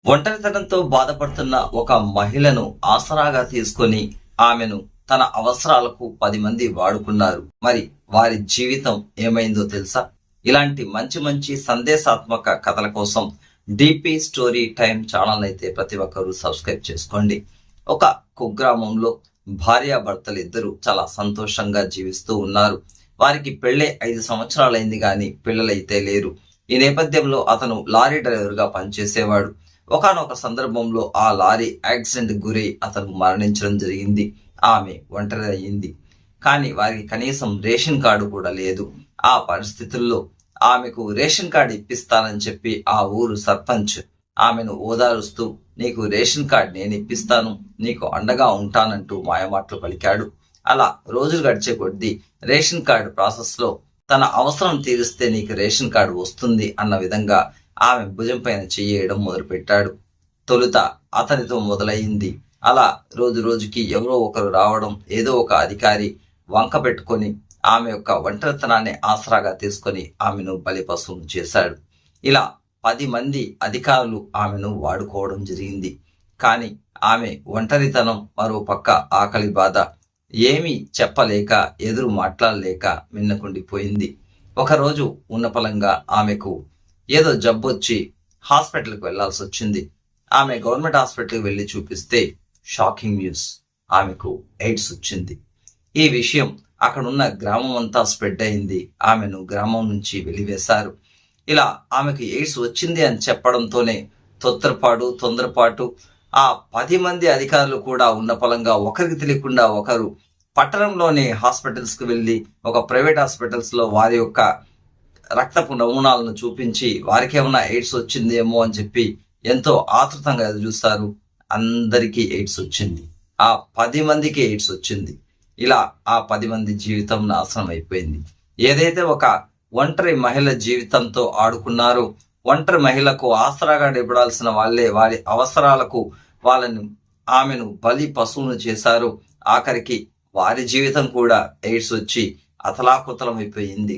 ఒంటరితనంతో బాధపడుతున్న ఒక మహిళను ఆసరాగా తీసుకొని ఆమెను తన అవసరాలకు 10 మంది వాడుకున్నారు. మరి వారి జీవితం ఏమైందో తెలుసా? ఇలాంటి మంచి మంచి సందేశాత్మక కథల కోసం డిపి స్టోరీ టైం ఛానల్ అయితే ప్రతి ఒక్కరూ సబ్స్క్రైబ్ చేసుకోండి. ఒక కుగ్రామంలో భార్యాభర్తలు ఇద్దరు చాలా సంతోషంగా జీవిస్తూ ఉన్నారు. వారికి పెళ్ళే 5 సంవత్సరాలైంది కానీ పిల్లలైతే లేరు. ఈ నేపథ్యంలో అతను లారీ డ్రైవర్గా పనిచేసేవాడు. ఒకానొక సందర్భంలో ఆ లారీ యాక్సిడెంట్ గురై అతను మరణించడం జరిగింది. ఆమె ఒంటరి అయ్యింది. కానీ వారికి కనీసం రేషన్ కార్డు కూడా లేదు. ఆ పరిస్థితుల్లో ఆమెకు రేషన్ కార్డు ఇప్పిస్తానని చెప్పి ఆ ఊరు సర్పంచ్ ఆమెను ఓదారుస్తూ, నీకు రేషన్ కార్డు నేను ఇప్పిస్తాను, నీకు అండగా ఉంటానంటూ మాయమాటలు పలికాడు. అలా రోజులు గడిచే కొద్దీ రేషన్ కార్డు ప్రాసెస్లో తన అవసరం తీరిస్తే నీకు రేషన్ కార్డు వస్తుంది అన్న విధంగా ఆమె భుజం పైన చెయ్యడం మొదలుపెట్టాడు. తొలుత అతనితో మొదలైంది. అలా రోజు రోజుకి ఎవరో ఒకరు రావడం, ఏదో ఒక అధికారి వంక పెట్టుకొని ఆమె యొక్క ఒంటరితనాన్ని ఆసరాగా తీసుకొని ఆమెను బలిపశువును చేశాడు. ఇలా 10 మంది అధికారులు ఆమెను వాడుకోవడం జరిగింది. కానీ ఆమె ఒంటరితనం, మరో పక్క ఆకలి బాధ ఏమీ చెప్పలేక, ఎదురు మాట్లాడలేక మిన్నకుండిపోయింది. ఒకరోజు ఉన్నపలంగా ఆమెకు ఏదో జబ్బొచ్చి హాస్పిటల్కి వెళ్లాల్సి వచ్చింది. ఆమె గవర్నమెంట్ హాస్పిటల్కి వెళ్ళి చూపిస్తే షాకింగ్ న్యూస్, ఆమెకు ఎయిడ్స్ వచ్చింది. ఈ విషయం అక్కడున్న గ్రామం అంతా స్ప్రెడ్ అయింది. ఆమెను గ్రామం నుంచి వెలివేశారు. ఇలా ఆమెకు ఎయిడ్స్ వచ్చింది అని చెప్పడంతోనే తొందరపాటు ఆ 10 మంది అధికారులు కూడా ఉన్నపలంగా ఒకరికి తెలియకుండా ఒకరు పట్టణంలోని హాస్పిటల్స్కి వెళ్ళి, ఒక ప్రైవేట్ హాస్పిటల్స్లో వారి యొక్క రక్తపు నమూనాలను చూపించి వారికి ఏమైనా ఎయిడ్స్ వచ్చిందేమో అని చెప్పి ఎంతో ఆతృతంగా ఎదురు చూస్తారు. అందరికీ ఎయిడ్స్ వచ్చింది. ఆ 10 మందికి ఎయిడ్స్ వచ్చింది. ఇలా ఆ 10 మంది జీవితం నాశనం అయిపోయింది. ఏదైతే ఒక ఒంటరి మహిళ జీవితంతో ఆడుకున్నారో, ఒంటరి మహిళకు ఆసరాగా నిలబడాల్సిన వాళ్ళే వారి అవసరాలకు ఆమెను బలి పశువును చేశారు. ఆఖరికి వారి జీవితం కూడా ఎయిడ్స్ వచ్చి అతలాకుతలం అయిపోయింది.